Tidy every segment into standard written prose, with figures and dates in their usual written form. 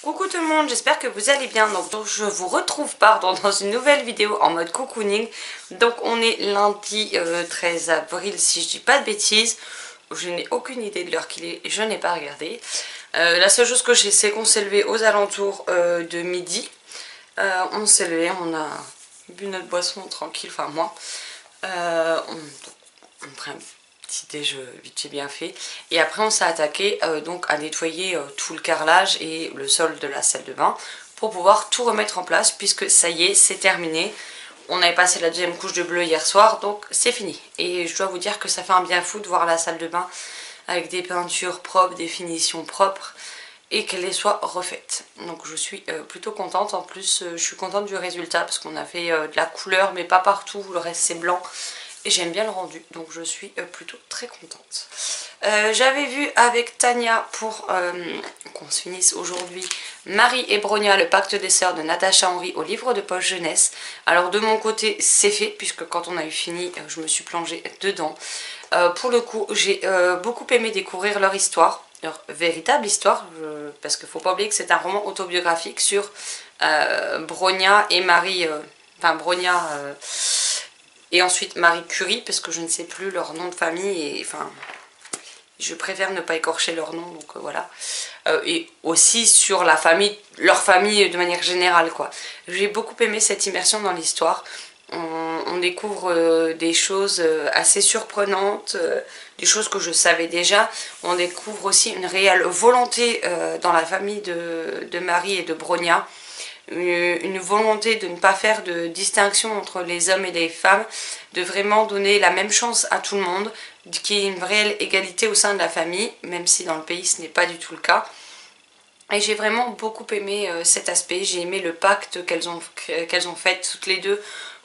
Coucou tout le monde, j'espère que vous allez bien. Donc je vous retrouve dans une nouvelle vidéo en mode cocooning. Donc on est lundi 13 avril si je dis pas de bêtises. Je n'ai aucune idée de l'heure qu'il est, je n'ai pas regardé. La seule chose que je sais c'est qu'on s'est levé aux alentours de midi. On s'est levé, on a bu notre boisson tranquille, enfin moi. On prend un petit déj vite fait bien fait. Et après on s'est attaqué donc à nettoyer tout le carrelage et le sol de la salle de bain pour pouvoir tout remettre en place puisque ça y est, c'est terminé. On avait passé la deuxième couche de bleu hier soir, donc c'est fini. Et je dois vous dire que ça fait un bien fou de voir la salle de bain avec des peintures propres, des finitions propres et qu'elle soit refaite. Donc je suis plutôt contente. En plus je suis contente du résultat parce qu'on a fait de la couleur mais pas partout, le reste c'est blanc. Et j'aime bien le rendu, donc je suis plutôt très contente. J'avais vu avec Tania pour qu'on se finisse aujourd'hui Marie et Bronia, le pacte des sœurs de Natacha Henry au livre de poche jeunesse. Alors de mon côté c'est fait puisque quand on a eu fini je me suis plongée dedans. Pour le coup j'ai beaucoup aimé découvrir leur histoire, leur véritable histoire, parce qu'il ne faut pas oublier que c'est un roman autobiographique sur Bronia et Marie, enfin Bronia... et ensuite Marie Curie, parce que je ne sais plus leur nom de famille, et enfin, je préfère ne pas écorcher leur nom, donc voilà. Et aussi sur la famille, leur famille de manière générale, quoi. J'ai beaucoup aimé cette immersion dans l'histoire. On découvre des choses assez surprenantes, des choses que je savais déjà. On découvre aussi une réelle volonté dans la famille de Marie et de Bronia. Une volonté de ne pas faire de distinction entre les hommes et les femmes, de vraiment donner la même chance à tout le monde, qu'il y ait une réelle égalité au sein de la famille, même si dans le pays ce n'est pas du tout le cas. Et j'ai vraiment beaucoup aimé cet aspect, j'ai aimé le pacte qu'elles ont fait toutes les deux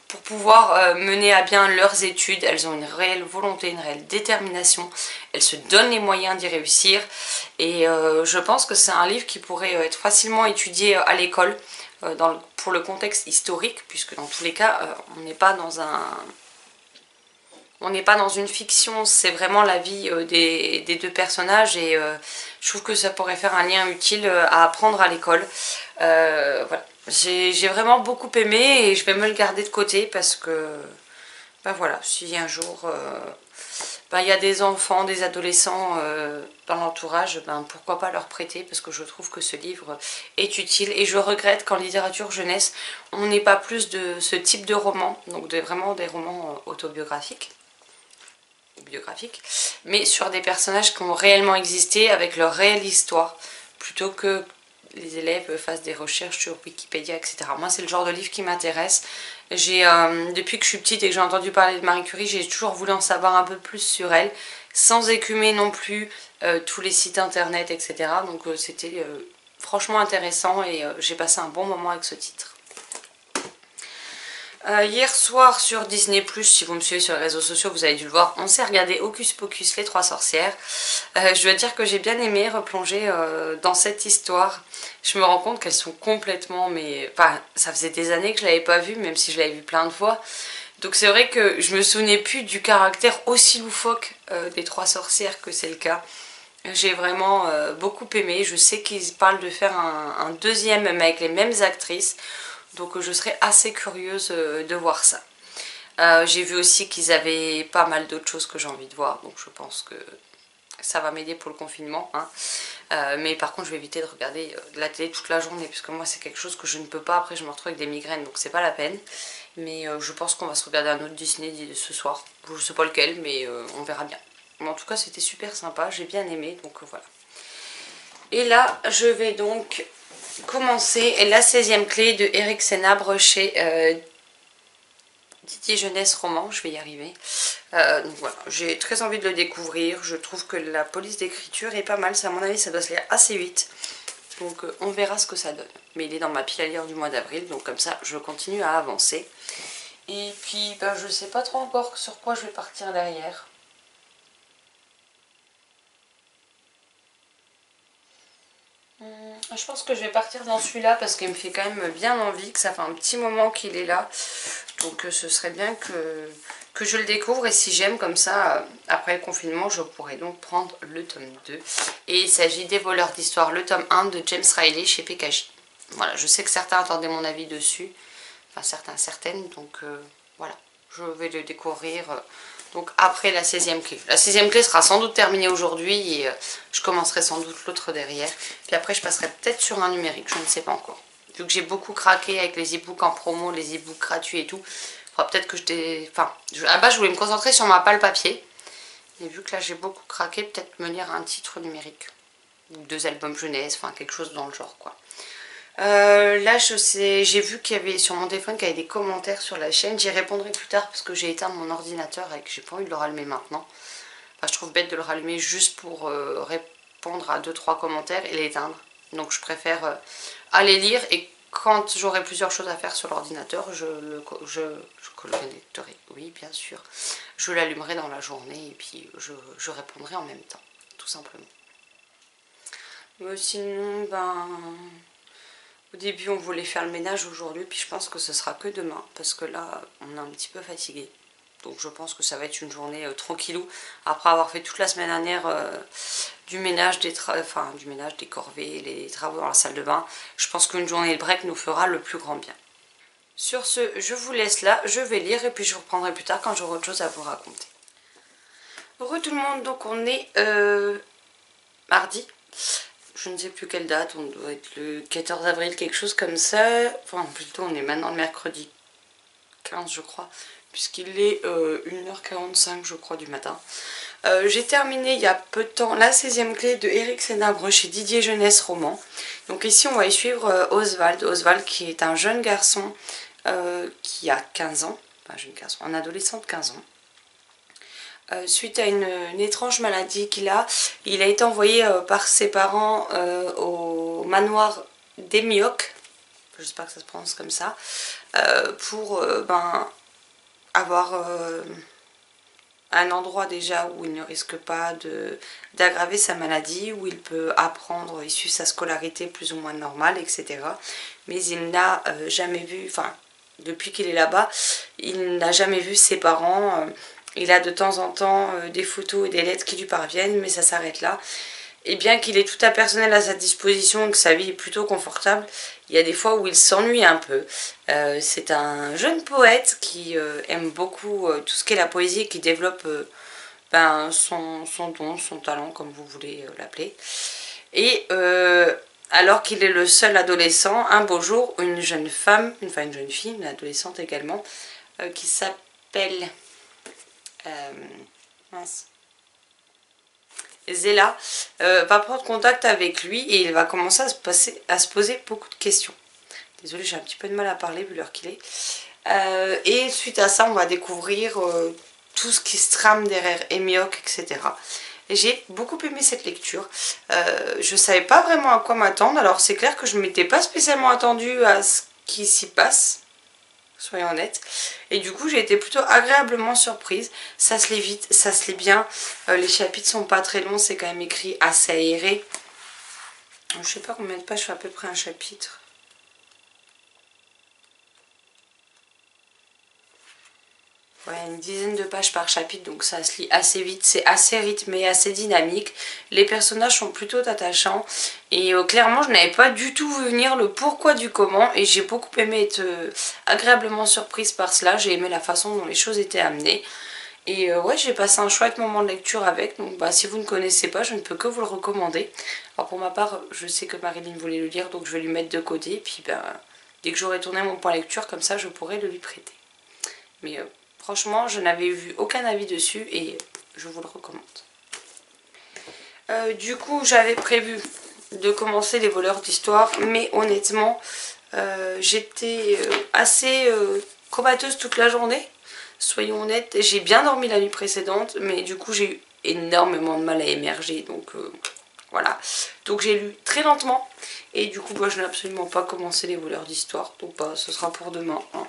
pour pouvoir mener à bien leurs études. Elles ont une réelle volonté, une réelle détermination, elles se donnent les moyens d'y réussir et je pense que c'est un livre qui pourrait être facilement étudié à l'école pour le contexte historique, puisque dans tous les cas on n'est pas dans une fiction, c'est vraiment la vie des deux personnages et je trouve que ça pourrait faire un lien utile à apprendre à l'école. Voilà. J'ai vraiment beaucoup aimé et je vais me le garder de côté parce que, ben voilà, si un jour il y a des enfants, des adolescents dans l'entourage, ben pourquoi pas leur prêter, parce que je trouve que ce livre est utile et je regrette qu'en littérature jeunesse on n'ait pas plus de ce type de romans, donc vraiment des romans autobiographiques, mais sur des personnages qui ont réellement existé avec leur réelle histoire, plutôt que les élèves fassent des recherches sur Wikipédia, etc. Moi c'est le genre de livre qui m'intéresse. Depuis que je suis petite et que j'ai entendu parler de Marie Curie, j'ai toujours voulu en savoir un peu plus sur elle, sans écumer non plus tous les sites internet, etc. Donc c'était franchement intéressant et j'ai passé un bon moment avec ce titre. Hier soir sur Disney+, si vous me suivez sur les réseaux sociaux, vous avez dû le voir, on s'est regardé Hocus Pocus, les trois sorcières. Je dois dire que j'ai bien aimé replonger dans cette histoire. Je me rends compte qu'elles sont complètement, enfin, ça faisait des années que je l'avais pas vue, même si je l'avais vue plein de fois. Donc c'est vrai que je me souvenais plus du caractère aussi loufoque des trois sorcières que c'est le cas. J'ai vraiment beaucoup aimé. Je sais qu'ils parlent de faire un deuxième, mais avec les mêmes actrices. Donc je serais assez curieuse de voir ça. J'ai vu aussi qu'ils avaient pas mal d'autres choses que j'ai envie de voir. Donc je pense que ça va m'aider pour le confinement. Hein. Mais par contre je vais éviter de regarder de la télé toute la journée. Puisque moi c'est quelque chose que je ne peux pas. Après je me retrouve avec des migraines. Donc c'est pas la peine. Mais je pense qu'on va se regarder un autre Disney ce soir. Je sais pas lequel mais on verra bien. Mais en tout cas c'était super sympa. J'ai bien aimé. Donc voilà. Et là je vais donc... commencer la 16e clé de Eric Sénabre chez Didier Jeunesse Roman, je vais y arriver. Donc voilà, j'ai très envie de le découvrir, je trouve que la police d'écriture est pas mal, à mon avis ça doit se lire assez vite. Donc on verra ce que ça donne. Mais il est dans ma pile à lire du mois d'avril, donc comme ça je continue à avancer. Et puis je sais pas trop encore sur quoi je vais partir derrière. Je pense que je vais partir dans celui-là parce qu'il me fait quand même bien envie, que ça fait un petit moment qu'il est là. Donc ce serait bien que que je le découvre, et si j'aime comme ça, après le confinement, je pourrais donc prendre le tome 2. Et il s'agit des voleurs d'histoire, le tome 1 de James Riley chez PKJ. Voilà, je sais que certains attendaient mon avis dessus, enfin certaines, donc voilà, je vais le découvrir donc après la 16e clé. La 16e clé sera sans doute terminée aujourd'hui, et je commencerai sans doute l'autre derrière. Puis après je passerai peut-être sur un numérique, je ne sais pas encore. Vu que j'ai beaucoup craqué avec les e-books en promo, les e-books gratuits et tout, peut-être que à la base je voulais me concentrer sur ma palle papier, et vu que là j'ai beaucoup craqué, peut-être me lire un titre numérique ou 2 albums jeunesse, enfin quelque chose dans le genre quoi. Là j'ai vu qu'il y avait sur mon téléphone qu'il y avait des commentaires sur la chaîne. J'y répondrai plus tard parce que j'ai éteint mon ordinateur et que j'ai pas envie de le rallumer maintenant. Enfin, je trouve bête de le rallumer juste pour répondre à 2-3 commentaires et l'éteindre. Donc je préfère aller lire, et quand j'aurai plusieurs choses à faire sur l'ordinateur, je connecterai, oui bien sûr, je l'allumerai dans la journée et puis je répondrai en même temps, tout simplement. Mais sinon, au début on voulait faire le ménage aujourd'hui, puis je pense que ce sera que demain, parce que là on est un petit peu fatigué. Donc je pense que ça va être une journée tranquillou, après avoir fait toute la semaine dernière du ménage, des corvées, les travaux dans la salle de bain. Je pense qu'une journée de break nous fera le plus grand bien. Sur ce, je vous laisse là, je vais lire et puis je reprendrai plus tard quand j'aurai autre chose à vous raconter. Heureux tout le monde, donc on est mardi. Je ne sais plus quelle date, on doit être le 14 avril, quelque chose comme ça. Enfin, plutôt, on est maintenant le mercredi 15, je crois, puisqu'il est 1h45, je crois, du matin. J'ai terminé il y a peu de temps la 16e clé de Éric Sénabre chez Didier Jeunesse Roman. Donc ici, on va y suivre Oswald. Oswald qui est un jeune garçon qui a 15 ans, enfin, jeune garçon, un adolescent de 15 ans. Suite à une étrange maladie qu'il a, il a été envoyé par ses parents au manoir d'Emioc, j'espère que ça se prononce comme ça, pour avoir un endroit déjà où il ne risque pas d'aggraver sa maladie, où il peut apprendre, il suit sa scolarité plus ou moins normale, etc. Mais il n'a jamais vu, enfin depuis qu'il est là-bas, il n'a jamais vu ses parents. Il a de temps en temps des photos et des lettres qui lui parviennent, mais ça s'arrête là. Et bien qu'il ait tout un personnel à sa disposition et que sa vie est plutôt confortable, il y a des fois où il s'ennuie un peu. C'est un jeune poète qui aime beaucoup tout ce qu'est la poésie et qui développe son don, son talent, comme vous voulez l'appeler. Et alors qu'il est le seul adolescent, un beau jour, une jeune femme, une jeune fille, une adolescente également, qui s'appelle Zéla, va prendre contact avec lui et il va commencer à se poser beaucoup de questions. Désolée, j'ai un petit peu de mal à parler vu l'heure qu'il est. Et suite à ça, on va découvrir tout ce qui se trame derrière Emioc, etc. Et j'ai beaucoup aimé cette lecture. Je savais pas vraiment à quoi m'attendre. Alors c'est clair que je ne m'étais pas spécialement attendue à ce qui s'y passe, soyons honnêtes. Et du coup j'ai été plutôt agréablement surprise. Ça se lit vite, ça se lit bien. Les chapitres sont pas très longs, c'est quand même écrit assez aéré. Je sais pas combien de pages fait à peu près un chapitre. Ouais, une dizaine de pages par chapitre, donc ça se lit assez vite, c'est assez rythmé, assez dynamique. Les personnages sont plutôt attachants et clairement je n'avais pas du tout vu venir le pourquoi du comment et j'ai beaucoup aimé être agréablement surprise par cela. J'ai aimé la façon dont les choses étaient amenées et ouais, j'ai passé un chouette moment de lecture avec, donc si vous ne connaissez pas, je ne peux que vous le recommander. Alors pour ma part, je sais que Marilyn voulait le lire, donc je vais lui mettre de côté, et puis dès que j'aurai tourné mon point lecture, comme ça je pourrai le lui prêter. Mais franchement, je n'avais vu aucun avis dessus et je vous le recommande. Du coup, j'avais prévu de commencer les voleurs d'histoire, mais honnêtement, j'étais assez comateuse toute la journée. Soyons honnêtes, j'ai bien dormi la nuit précédente, mais du coup, j'ai eu énormément de mal à émerger, donc voilà. Donc j'ai lu très lentement, et du coup, je n'ai absolument pas commencé les voleurs d'histoire, donc ce sera pour demain. Hein.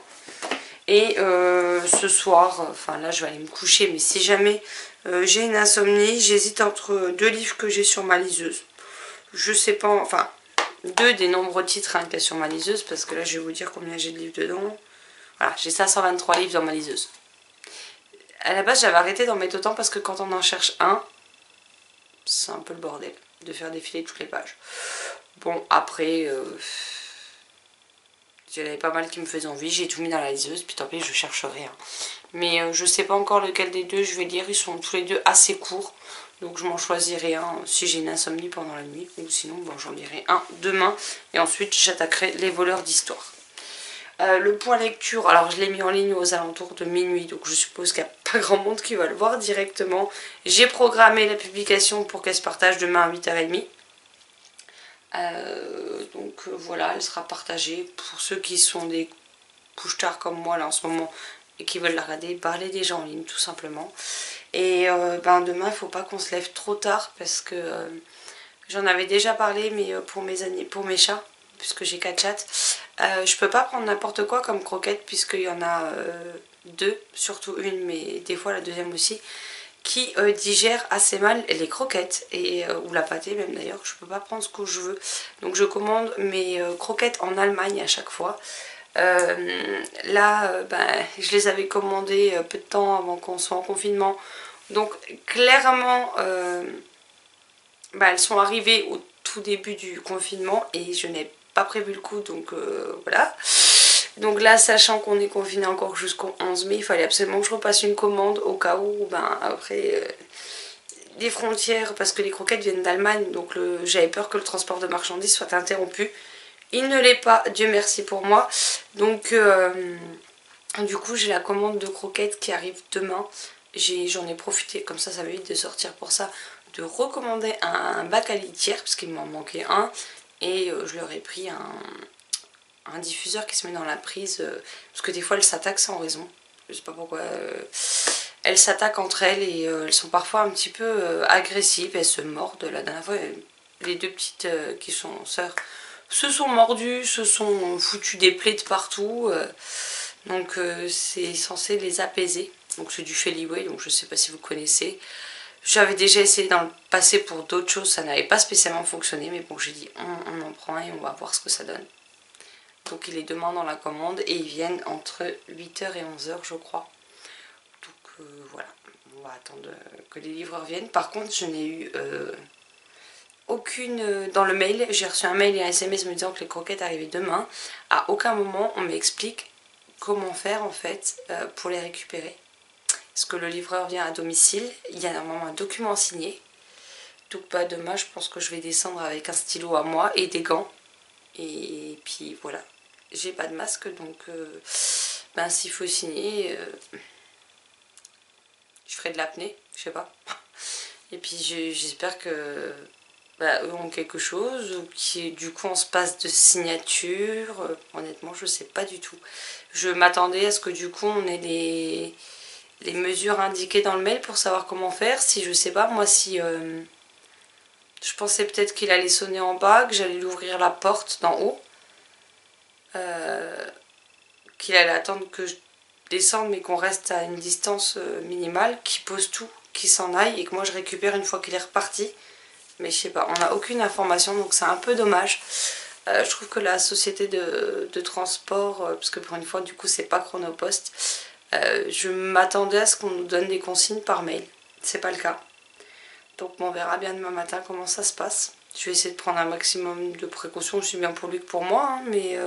Et ce soir, enfin là je vais aller me coucher, mais si jamais j'ai une insomnie, j'hésite entre deux livres que j'ai sur ma liseuse. Je sais pas, enfin, deux des nombreux titres qu'il y a sur ma liseuse, parce que là je vais vous dire combien j'ai de livres dedans. Voilà, j'ai 523 livres dans ma liseuse. À la base j'avais arrêté d'en mettre autant parce que quand on en cherche un, c'est un peu le bordel de faire défiler toutes les pages. Bon après, il y en avait pas mal qui me faisaient envie, j'ai tout mis dans la liseuse, puis tant pis je chercherai. Hein. Mais je sais pas encore lequel des deux je vais lire, ils sont tous les deux assez courts. Donc je m'en choisirai un si j'ai une insomnie pendant la nuit. Ou sinon bon, j'en lirai un demain. Et ensuite j'attaquerai les voleurs d'histoire. Le point lecture, alors je l'ai mis en ligne aux alentours de minuit. Donc je suppose qu'il n'y a pas grand monde qui va le voir directement. J'ai programmé la publication pour qu'elle se partage demain à 8h30. Voilà, elle sera partagée pour ceux qui sont des couche-tard comme moi là en ce moment et qui veulent la regarder, parler des gens en ligne tout simplement. Et demain il ne faut pas qu'on se lève trop tard parce que j'en avais déjà parlé mais pour mes chats, puisque j'ai 4 chats, je peux pas prendre n'importe quoi comme croquette puisqu'il y en a 2, surtout une mais des fois la deuxième aussi, qui digère assez mal les croquettes et ou la pâtée même d'ailleurs. Je peux pas prendre ce que je veux, donc je commande mes croquettes en Allemagne à chaque fois. Je les avais commandées peu de temps avant qu'on soit en confinement, donc clairement elles sont arrivées au tout début du confinement et je n'ai pas prévu le coup, donc voilà. Donc là, sachant qu'on est confiné encore jusqu'au 11 mai, il fallait absolument que je repasse une commande au cas où, après, des frontières, parce que les croquettes viennent d'Allemagne, donc j'avais peur que le transport de marchandises soit interrompu. Il ne l'est pas, Dieu merci pour moi. Donc, du coup, j'ai la commande de croquettes qui arrive demain. J'en ai profité, comme ça m'évite de sortir pour ça, de recommander un bac à litière, parce qu'il m'en manquait un. Et je leur ai pris un diffuseur qui se met dans la prise, parce que des fois elles s'attaquent sans raison, je sais pas pourquoi, elles s'attaquent entre elles et elles sont parfois un petit peu agressives, elles se mordent. La dernière fois les deux petites qui sont sœurs se sont mordues, se sont foutues des plaies de partout, donc c'est censé les apaiser, donc c'est du Feliway, donc je sais pas si vous connaissez. J'avais déjà essayé dans le passé pour d'autres choses, ça n'avait pas spécialement fonctionné, mais bon j'ai dit on en prend un et on va voir ce que ça donne. Donc il est demain dans la commande et ils viennent entre 8h et 11h je crois. Donc voilà, on va attendre que les livreurs viennent. Par contre je n'ai eu aucune dans le mail. J'ai reçu un mail et un SMS me disant que les croquettes arrivaient demain. À aucun moment on m'explique comment faire en fait pour les récupérer. Parce que le livreur vient à domicile, il y a normalement un document signé. Donc demain je pense que je vais descendre avec un stylo à moi et des gants. Et puis voilà, j'ai pas de masque donc s'il faut signer, je ferai de l'apnée, je sais pas. Et puis j'espère que eux ont quelque chose, ou qui du coup on se passe de signature. Honnêtement je sais pas du tout. Je m'attendais à ce que du coup on ait les mesures indiquées dans le mail pour savoir comment faire. Si je sais pas, moi si je pensais peut-être qu'il allait sonner en bas, que j'allais lui ouvrir la porte d'en haut, qu'il allait attendre que je descende mais qu'on reste à une distance minimale, qu'il pose tout, qu'il s'en aille et que moi je récupère une fois qu'il est reparti. Mais je sais pas, on n'a aucune information donc c'est un peu dommage. Je trouve que la société de transport, parce que pour une fois du coup c'est pas Chronopost, je m'attendais à ce qu'on nous donne des consignes par mail. C'est pas le cas. Donc on verra bien demain matin comment ça se passe. Je vais essayer de prendre un maximum de précautions, aussi bien pour lui que pour moi, hein, mais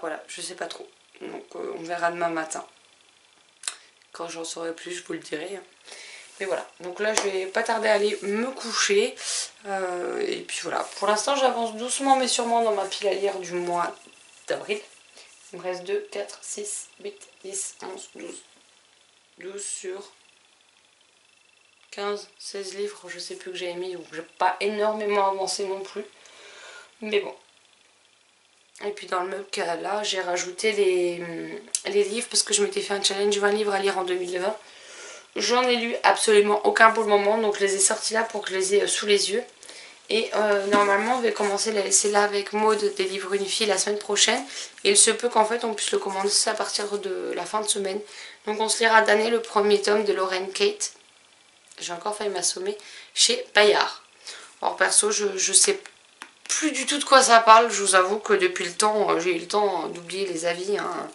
voilà, je sais pas trop. Donc on verra demain matin. Quand j'en saurai plus, je vous le dirai. Hein. Mais voilà, donc là je vais pas tarder à aller me coucher. Et puis voilà, pour l'instant j'avance doucement mais sûrement dans ma pile à lire du mois d'avril. Il me reste 2, 4, 6, 8, 10, 11, 12. 12 sur 15, 16 livres, je sais plus que j'avais mis, donc j'ai pas énormément avancé non plus. Mais bon. Et puis dans le même cas là, j'ai rajouté les livres parce que je m'étais fait un challenge 20 livres à lire en 2020. J'en ai lu absolument aucun pour le moment, donc je les ai sortis là pour que je les ai sous les yeux. Et normalement on va commencer la laisser là avec Maud des livres une fille la semaine prochaine. Et il se peut qu'en fait on puisse le commander à partir de la fin de semaine. Donc on se lira d'année le premier tome de Lauren Kate. J'ai encore failli m'assommer chez Bayard. Alors perso je sais plus du tout de quoi ça parle. Je vous avoue que depuis le temps j'ai eu le temps d'oublier les avis. Hein.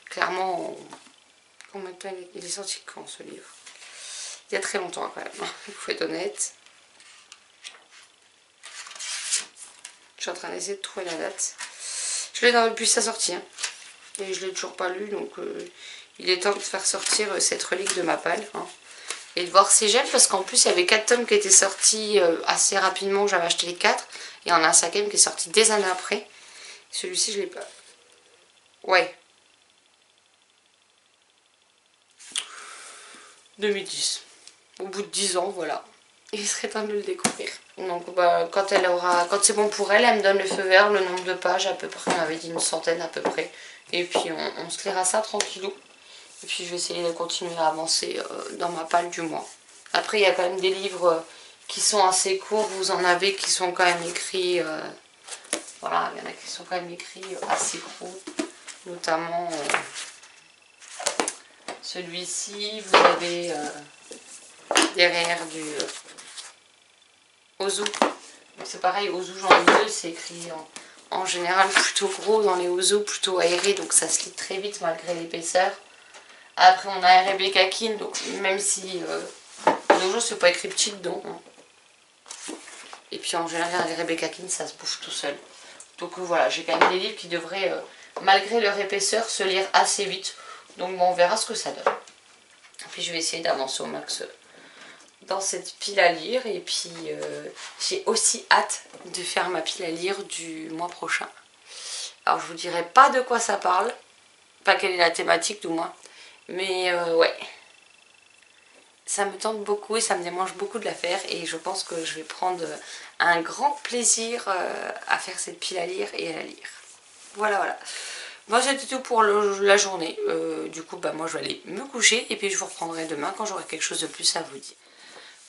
Clairement Combien de temps il est sorti quand ce livre? Il y a très longtemps quand même, il faut être honnête. Je suis en train d'essayer de trouver la date. Je l'ai depuis sa sortie. Hein. Et je ne l'ai toujours pas lu. Donc il est temps de faire sortir cette relique de ma palle. Hein. Et de voir si j'aime. Parce qu'en plus il y avait 4 tomes qui étaient sortis assez rapidement. J'avais acheté les 4. Et il y en a un 5e qui est sorti des années après. Celui-ci je ne l'ai pas. Ouais. 2010. Au bout de 10 ans, voilà. Il serait temps de le découvrir. Donc bah, quand c'est bon pour elle, elle me donne le feu vert, le nombre de pages à peu près, on avait dit une centaine à peu près. Et puis on se lira ça tranquillou. Et puis je vais essayer de continuer à avancer dans ma palle du mois. Après il y a quand même des livres qui sont assez courts, vous en avez qui sont quand même écrits, voilà, il y en a qui sont quand même écrits assez courts. Notamment celui-ci, vous avez derrière du Ozu. C'est pareil, Ozu j'en ai 2, c'est écrit en général plutôt gros dans les Ozu, plutôt aéré, donc ça se lit très vite malgré l'épaisseur. Après on a Rebecca King, donc même si Dojo c'est pas écrit petit dedans. Hein. Et puis en général Rebecca King ça se bouffe tout seul. Donc voilà, j'ai quand même des livres qui devraient, malgré leur épaisseur, se lire assez vite. Donc bon, on verra ce que ça donne. Et puis je vais essayer d'avancer au max dans cette pile à lire. Et puis j'ai aussi hâte de faire ma pile à lire du mois prochain. Alors je vous dirai pas de quoi ça parle. Pas quelle est la thématique du moins. Mais ouais. Ça me tente beaucoup et ça me démange beaucoup de la faire. Et je pense que je vais prendre un grand plaisir à faire cette pile à lire et à la lire. Voilà, voilà. Bon, c'était tout pour la journée. Du coup, bah, moi, je vais aller me coucher. Et puis, je vous reprendrai demain quand j'aurai quelque chose de plus à vous dire.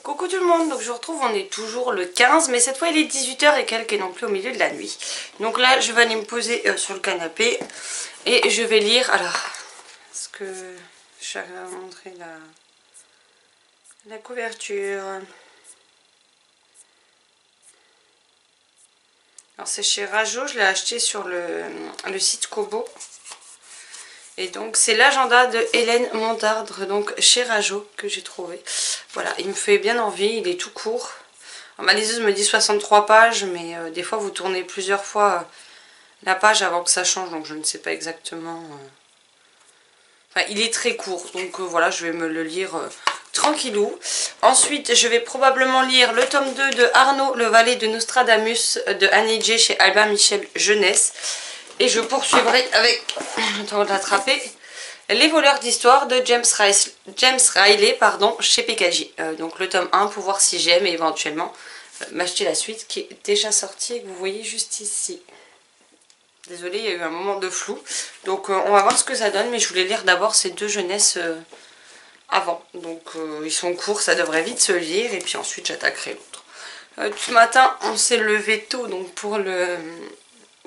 Coucou tout le monde. Donc, je vous retrouve. On est toujours le 15. Mais cette fois, il est 18 h et quelques et non plus au milieu de la nuit. Donc là, je vais aller me poser sur le canapé. Et je vais lire. Alors, est-ce que je vais vous montrer la couverture? Alors c'est chez Rajo, je l'ai acheté sur le site Kobo. Et donc c'est l'agenda de Hélène Montardre, donc chez Rajo, que j'ai trouvé. Voilà, il me fait bien envie, il est tout court. Alors, ma liseuse me dit 63 pages, mais des fois vous tournez plusieurs fois la page avant que ça change, donc je ne sais pas exactement. Enfin, il est très court, donc voilà, je vais me le lire tranquillou. Ensuite, je vais probablement lire le tome 2 de Arnaud, le valet de Nostradamus de Annie J chez Albin Michel Jeunesse. Et je poursuivrai avec, le temps de l'attraper, Les voleurs d'histoire de James Riley pardon, chez PKJ. Donc le tome 1 pour voir si j'aime et éventuellement m'acheter la suite qui est déjà sortie et que vous voyez juste ici. Désolée, il y a eu un moment de flou. Donc on va voir ce que ça donne, mais je voulais lire d'abord ces deux jeunesses avant. Donc ils sont courts, ça devrait vite se lire et puis ensuite j'attaquerai l'autre. Ce matin, on s'est levé tôt, donc pour le...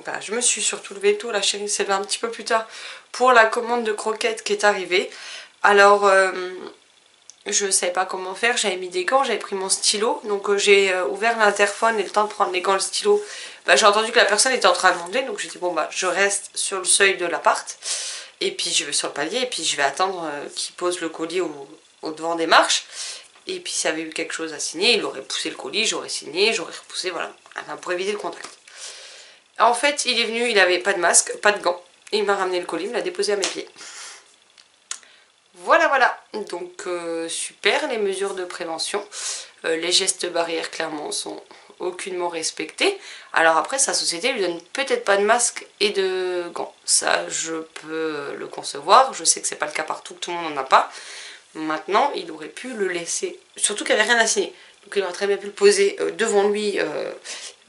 Bah, je me suis surtout levé tôt, la chérie s'est levée un petit peu plus tard pour la commande de croquettes qui est arrivée. Alors, je ne savais pas comment faire, j'avais mis des gants, j'avais pris mon stylo, donc j'ai ouvert l'interphone et le temps de prendre les gants, le stylo, bah, j'ai entendu que la personne était en train de monter, donc j'ai dit bon bah je reste sur le seuil de l'appart, et puis je vais sur le palier, et puis je vais attendre qu'il pose le colis au devant des marches, et puis s'il y avait eu quelque chose à signer, il aurait poussé le colis, j'aurais signé, j'aurais repoussé, voilà, enfin, pour éviter le contact. En fait, il est venu, il n'avait pas de masque, pas de gants, il m'a ramené le colis, il me l'a déposé à mes pieds. Voilà, voilà, donc super les mesures de prévention, les gestes barrières clairement sont aucunement respectés. Alors après sa société lui donne peut-être pas de masque et de gants, ça je peux le concevoir, je sais que c'est pas le cas partout, que tout le monde n'en a pas. Maintenant il aurait pu le laisser, surtout qu'il n'y avait rien à signer, donc il aurait très bien pu le poser devant lui,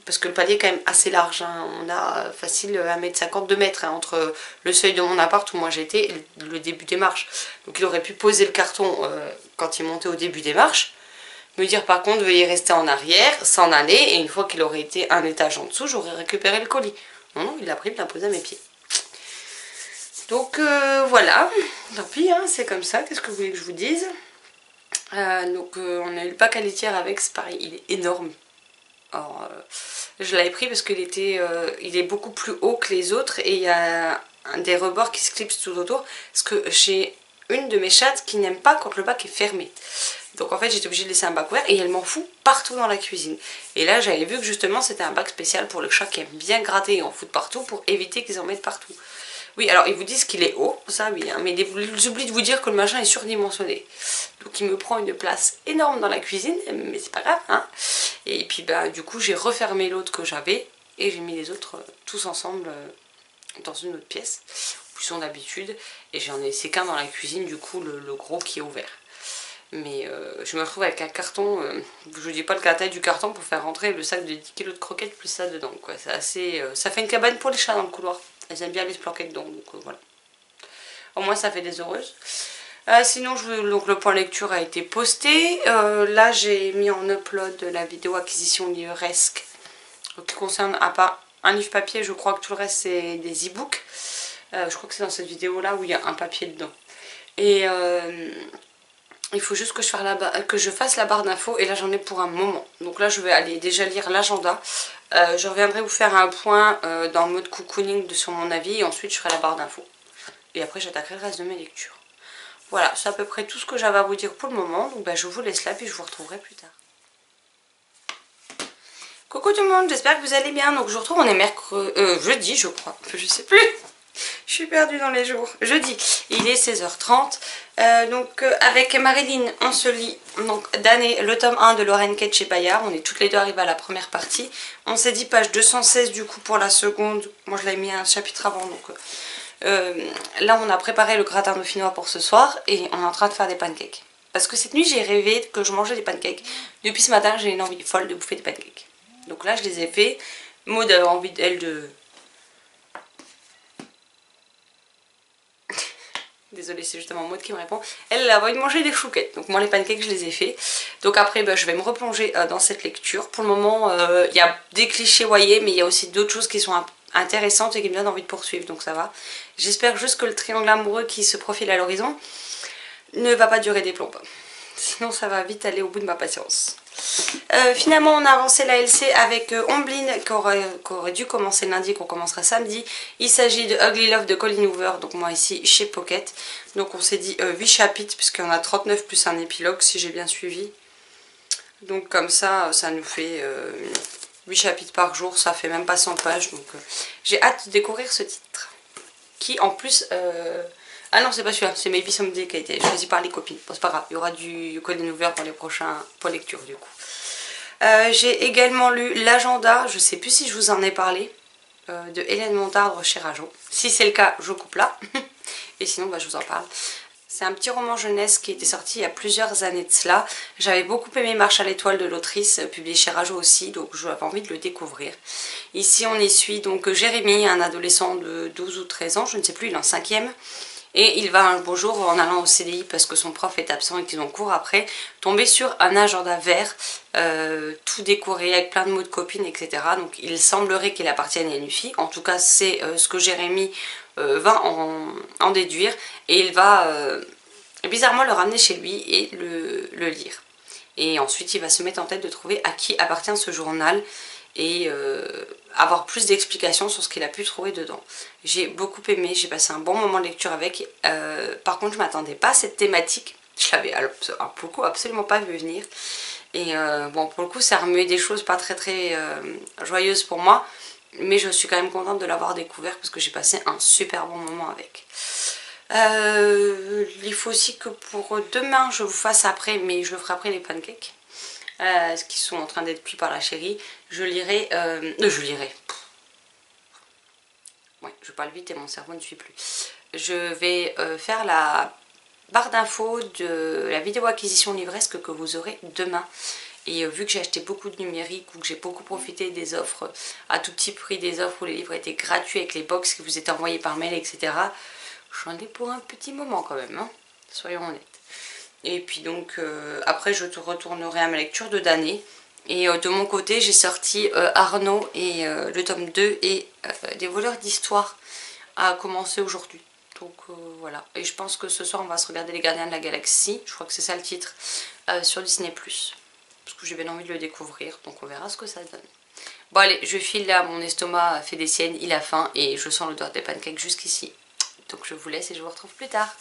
parce que le palier est quand même assez large, hein. On a facile 1,50 m, 2 mètres hein, entre le seuil de mon appart où moi j'étais et le début des marches. Donc il aurait pu poser le carton quand il montait au début des marches, me dire par contre veuillez rester en arrière, s'en aller, et une fois qu'il aurait été un étage en dessous, j'aurais récupéré le colis. Non, non, il l'a pris, il l'a posé à mes pieds. Donc voilà, tant pis, hein, c'est comme ça, qu'est-ce que vous voulez que je vous dise. Donc on a eu le pack à litière avec, c'est pareil, il est énorme. Alors, je l'avais pris parce qu'il il est beaucoup plus haut que les autres et il y a des rebords qui se clipsent tout autour. Parce que j'ai une de mes chattes qui n'aime pas quand le bac est fermé. Donc en fait j'étais obligée de laisser un bac ouvert et elle m'en fout partout dans la cuisine. Et là j'avais vu que justement c'était un bac spécial pour le chat qui aime bien gratter et en foutre partout pour éviter qu'ils en mettent partout. Oui, alors ils vous disent qu'il est haut, ça oui, hein, mais j'oublie de vous dire que le machin est surdimensionné. Donc il me prend une place énorme dans la cuisine, mais c'est pas grave, hein. Et puis bah du coup j'ai refermé l'autre que j'avais et j'ai mis les autres tous ensemble dans une autre pièce, où ils sont d'habitude. Et j'en ai laissé qu'un dans la cuisine, du coup le gros qui est ouvert. Mais je me retrouve avec un carton, je vous dis pas la taille du carton pour faire rentrer le sac de 10 kg de croquettes plus ça dedans, quoi. C'est assez, ça fait une cabane pour les chats dans le couloir. Elles aiment bien aller se planquer dedans, donc voilà. Au moins ça fait des heureuses. Sinon donc le point lecture a été posté. Là j'ai mis en upload la vidéo acquisition livresque qui concerne à part un livre papier, je crois que tout le reste c'est des e-books. Je crois que c'est dans cette vidéo là où il y a un papier dedans. Et il faut juste que je fasse la barre d'infos et là j'en ai pour un moment. Donc là je vais aller déjà lire l'agenda. Je reviendrai vous faire un point dans le mode cocooning sur mon avis et ensuite je ferai la barre d'infos. Et après j'attaquerai le reste de mes lectures. Voilà, c'est à peu près tout ce que j'avais à vous dire pour le moment. Donc bah, je vous laisse là puis je vous retrouverai plus tard. Coucou tout le monde, j'espère que vous allez bien. Donc je vous retrouve, on est jeudi je crois, je sais plus. Je suis perdue dans les jours. Jeudi, il est 16h30. Avec Marilyn, on se lit d'année le tome 1 de Lorraine Kate chez Bayard. On est toutes les deux arrivées à la première partie. On s'est dit page 216 du coup pour la seconde. Moi je l'avais mis un chapitre avant. Donc là on a préparé le gratin dauphinois pour ce soir et on est en train de faire des pancakes. Parce que cette nuit j'ai rêvé que je mangeais des pancakes. Depuis ce matin j'ai une envie folle de bouffer des pancakes. Donc là je les ai fait. Maud a envie elle de... Désolée, c'est justement Maud qui me répond. Elle a envie de manger des chouquettes. Donc moi les pancakes je les ai fait. Donc après bah, je vais me replonger dans cette lecture. Pour le moment il y a des clichés voyez, mais il y a aussi d'autres choses qui sont intéressantes et qui me donnent envie de poursuivre. Donc ça va. J'espère juste que le triangle amoureux qui se profile à l'horizon ne va pas durer des plombes. Sinon ça va vite aller au bout de ma patience. Finalement on a avancé la LC avec Ombline qui aurait dû commencer lundi, qu'on commencera samedi. Il s'agit de Ugly Love de Colleen Hoover, donc moi ici chez Pocket. Donc on s'est dit 8 chapitres puisqu'il y en a 39 plus un épilogue si j'ai bien suivi. Donc comme ça nous fait 8 chapitres par jour, ça fait même pas 100 pages. Donc j'ai hâte de découvrir ce titre. Qui en plus... Ah non c'est pas celui-là, c'est Maybe Someday qui a été choisi par les copines. Bon c'est pas grave, il y aura du Colleen Hoover pour les prochains lectures du coup. J'ai également lu l'agenda, je sais plus si je vous en ai parlé, de Hélène Montardre chez Rajo. Si c'est le cas, je coupe là. Et sinon, bah, je vous en parle. C'est un petit roman jeunesse qui était sorti il y a plusieurs années de cela. J'avais beaucoup aimé Marche à l'étoile de l'autrice, publié chez Rajo aussi, donc j'avais envie de le découvrir. Ici, on y suit donc Jérémy, un adolescent de 12 ou 13 ans, je ne sais plus, il est en 5e. Et il va un beau jour, en allant au CDI parce que son prof est absent et qu'ils ont cours après, tomber sur un agenda vert, tout décoré avec plein de mots de copines, etc. Donc il semblerait qu'il appartienne à une fille. En tout cas, c'est ce que Jérémy va en déduire. Et il va bizarrement le ramener chez lui et le lire. Et ensuite, il va se mettre en tête de trouver à qui appartient ce journal et avoir plus d'explications sur ce qu'il a pu trouver dedans. J'ai beaucoup aimé, j'ai passé un bon moment de lecture avec. Par contre, je ne m'attendais pas à cette thématique. Je l'avais pour le coup absolument pas vu venir. Et bon, pour le coup, ça remuait des choses pas très joyeuses pour moi. Mais je suis quand même contente de l'avoir découvert parce que j'ai passé un super bon moment avec. Il faut aussi que pour demain, je vous fasse après, mais je le ferai après les pancakes. Qui sont en train d'être cuits par la chérie. Je lirai... Ouais, je parle vite et mon cerveau ne suit plus. Je vais faire la barre d'infos de la vidéo acquisition livresque que vous aurez demain. Et vu que j'ai acheté beaucoup de numérique ou que j'ai beaucoup profité des offres à tout petit prix, des offres où les livres étaient gratuits avec les box qui vous étaient envoyés par mail, etc. J'en ai pour un petit moment quand même, hein, soyons honnêtes. Et puis donc après je retournerai à ma lecture de Danae. Et de mon côté j'ai sorti Arnaud et le tome 2 et des voleurs d'histoire à commencer aujourd'hui. Donc voilà. Et je pense que ce soir on va se regarder Les Gardiens de la Galaxie. Je crois que c'est ça le titre. Sur Disney+. Parce que j'ai bien envie de le découvrir. Donc on verra ce que ça donne. Bon allez, je file là, mon estomac fait des siennes, il a faim. Et je sens l'odeur des pancakes jusqu'ici. Donc je vous laisse et je vous retrouve plus tard.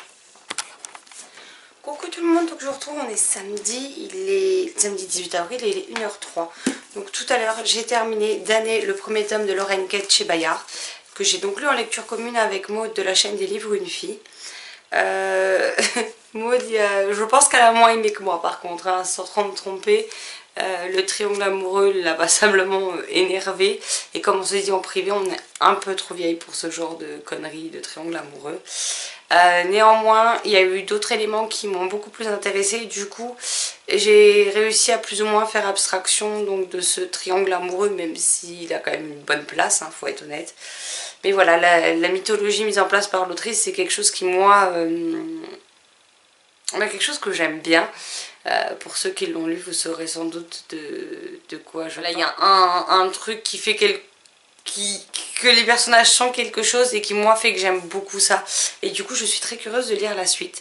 Coucou tout le monde, donc je vous retrouve, on est samedi, il est samedi 18 avril et il est 1h03. Donc tout à l'heure j'ai terminé d'année le premier tome de Lorraine Quête chez Bayard, que j'ai donc lu en lecture commune avec Maud de la chaîne des livres Une Fille. Maud, je pense qu'elle a moins aimé que moi par contre, hein, sans trop me tromper. Le triangle amoureux l'a passablement énervé, et comme on s'est dit en privé, on est un peu trop vieille pour ce genre de conneries de triangle amoureux. Néanmoins, il y a eu d'autres éléments qui m'ont beaucoup plus intéressée, du coup j'ai réussi à plus ou moins faire abstraction donc, de ce triangle amoureux, même s'il a quand même une bonne place, hein, faut être honnête. Mais voilà, la mythologie mise en place par l'autrice, c'est quelque chose qui moi... quelque chose que j'aime bien. Pour ceux qui l'ont lu, vous saurez sans doute de quoi je... Là, il y a un truc qui fait que les personnages sentent quelque chose et qui moi fait que j'aime beaucoup ça. Et du coup, je suis très curieuse de lire la suite.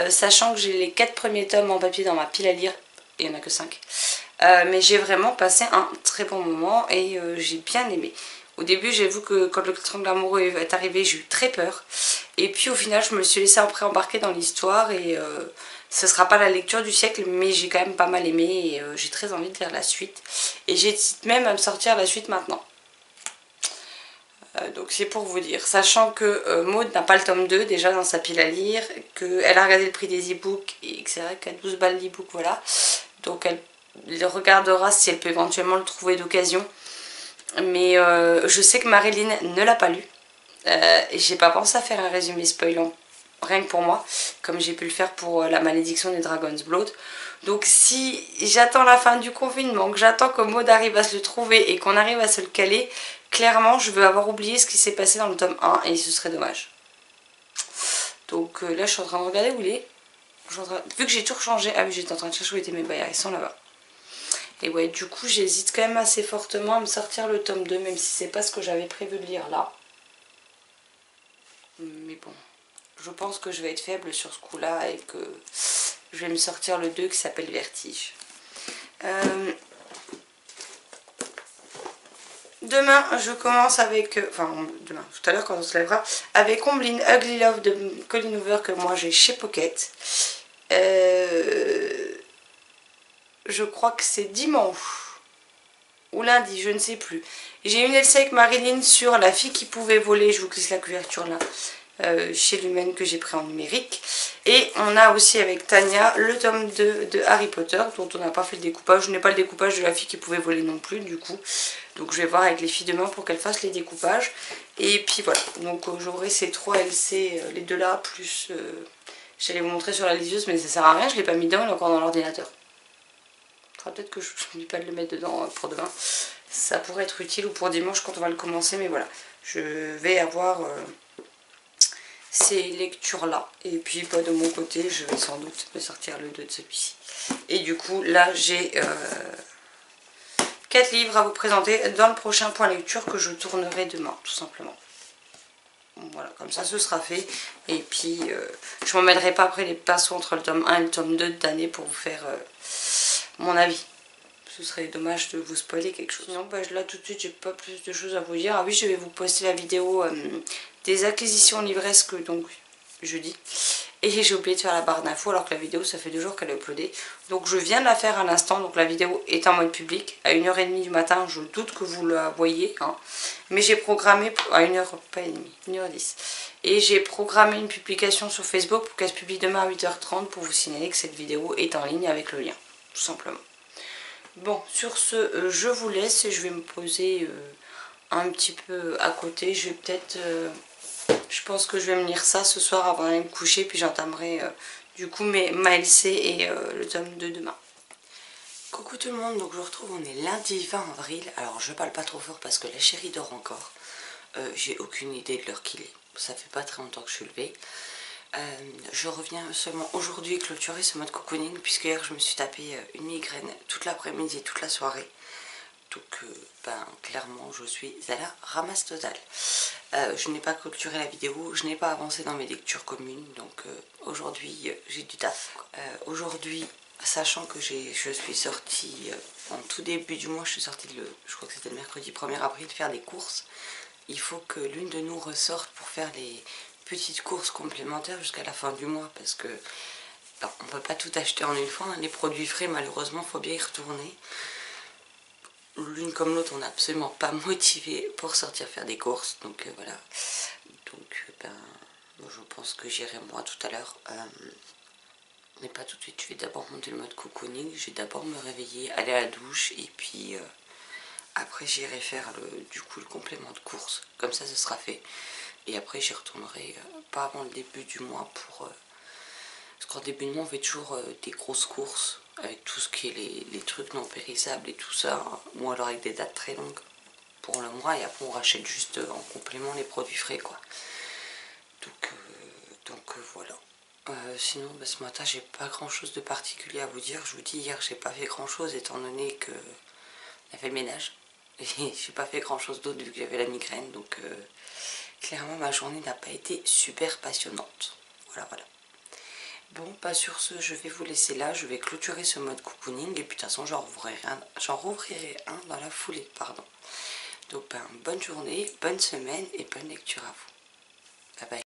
Sachant que j'ai les 4 premiers tomes en papier dans ma pile à lire, il n'y en a que 5. Mais j'ai vraiment passé un très bon moment et j'ai bien aimé. Au début, j'avoue que quand le triangle amoureux est arrivé, j'ai eu très peur. Et puis au final, je me suis laissée après embarquer dans l'histoire et ce sera pas la lecture du siècle, mais j'ai quand même pas mal aimé et j'ai très envie de lire la suite. Et j'hésite même à me sortir la suite maintenant. Donc c'est pour vous dire, sachant que Maud n'a pas le tome 2 déjà dans sa pile à lire, qu'elle a regardé le prix des e-books et que c'est vrai qu'à 12 balles l'e-book, voilà. Donc elle regardera si elle peut éventuellement le trouver d'occasion. Mais je sais que Marilyn ne l'a pas lu. Et j'ai pas pensé à faire un résumé spoilant, rien que pour moi, comme j'ai pu le faire pour la malédiction des Dragon's Blood. Donc si j'attends la fin du confinement, que j'attends que Maud arrive à se le trouver et qu'on arrive à se le caler, clairement je veux avoir oublié ce qui s'est passé dans le tome 1 et ce serait dommage. Donc là je suis en train de regarder où il est. Vu que j'ai tout rechangé, ah oui j'étais en train de chercher où étaient mes baillards, ils sont là-bas. Et ouais, du coup j'hésite quand même assez fortement à me sortir le tome 2, même si c'est pas ce que j'avais prévu de lire là. Mais bon, je pense que je vais être faible sur ce coup-là et que je vais me sortir le 2 qui s'appelle Vertige. Demain, je commence avec... enfin, demain, tout à l'heure quand on se lèvera, avec Omblin Ugly Love de Colleen Hoover que moi j'ai chez Pocket. Je crois que c'est dimanche ou lundi, je ne sais plus. J'ai une essai avec Marilyn sur La fille qui pouvait voler, je vous glisse la couverture là, chez Lumen que j'ai pris en numérique. Et on a aussi avec Tania le tome 2 de Harry Potter dont on n'a pas fait le découpage. Je n'ai pas le découpage de La fille qui pouvait voler non plus du coup. Donc je vais voir avec les filles demain pour qu'elles fassent les découpages. Et puis voilà, donc j'aurai ces 3 LC, les deux là, plus... j'allais vous montrer sur la liseuse mais ça sert à rien, je ne l'ai pas mis dedans, il est encore dans l'ordinateur. Peut-être que je n'oublie pas de le mettre dedans pour demain. Ça pourrait être utile ou pour dimanche quand on va le commencer, mais voilà. Je vais avoir ces lectures-là. Et puis, de mon côté, je vais sans doute me sortir le 2 de celui-ci. Et du coup, là, j'ai 4 livres à vous présenter dans le prochain point lecture que je tournerai demain, tout simplement. Voilà, comme ça, ce sera fait. Et puis, je ne m'emmènerai pas après les pinceaux entre le tome 1 et le tome 2 d'année pour vous faire... mon avis. Ce serait dommage de vous spoiler quelque chose. Non, là tout de suite j'ai pas plus de choses à vous dire. Ah oui, je vais vous poster la vidéo des acquisitions livresques donc jeudi. Et j'ai oublié de faire la barre d'infos alors que la vidéo ça fait 2 jours qu'elle est uploadée. Donc je viens de la faire à l'instant, donc la vidéo est en mode public. À 1h30 du matin, je doute que vous la voyez. Hein. Mais j'ai programmé à 1h, pas 1h30, 1h10. Et j'ai programmé une publication sur Facebook pour qu'elle se publie demain à 8h30 pour vous signaler que cette vidéo est en ligne avec le lien. Tout simplement. Bon, sur ce, je vous laisse et je vais me poser un petit peu à côté. Je vais peut-être... je pense que je vais me lire ça ce soir avant d'aller me coucher, puis j'entamerai du coup ma LC et le tome 2 demain. Coucou tout le monde, donc je vous retrouve, on est lundi 20 avril. Alors je parle pas trop fort parce que la chérie dort encore. J'ai aucune idée de l'heure qu'il est. Ça fait pas très longtemps que je suis levée. Je reviens seulement aujourd'hui clôturer ce mode cocooning puisque hier je me suis tapé une migraine toute l'après-midi et toute la soirée. Donc clairement je suis à la ramasse totale. Je n'ai pas clôturé la vidéo, je n'ai pas avancé dans mes lectures communes, donc aujourd'hui j'ai du taf. Aujourd'hui, sachant que je suis sortie en tout début du mois, je suis sortie je crois que c'était le mercredi 1er avril, faire des courses. Il faut que l'une de nous ressorte pour faire les petites courses complémentaires jusqu'à la fin du mois parce que Alors, on ne peut pas tout acheter en une fois, hein. Les produits frais malheureusement il faut bien y retourner. L'une comme l'autre on n'est absolument pas motivé pour sortir faire des courses, donc voilà. Donc je pense que j'irai moi tout à l'heure, mais pas tout de suite. Je vais d'abord monter le mode cocooning, je vais d'abord me réveiller, aller à la douche et puis après j'irai faire le complément de course, comme ça ce sera fait. Et après j'y retournerai pas avant le début du mois parce qu'en début de mois on fait toujours des grosses courses avec tout ce qui est les trucs non périssables et tout ça, ou alors avec des dates très longues pour le mois, et après on rachète juste en complément les produits frais quoi. Donc voilà. Sinon ce matin j'ai pas grand chose de particulier à vous dire. Je vous dis, hier j'ai pas fait grand chose étant donné que on a fait le ménage et j'ai pas fait grand chose d'autre vu que j'avais la migraine, donc clairement ma journée n'a pas été super passionnante. Voilà. Bon, sur ce, je vais vous laisser là, je vais clôturer ce mode cocooning et puis de toute façon j'en rouvrirai un dans la foulée, pardon. Donc bonne journée, bonne semaine et bonne lecture à vous. Bye bye.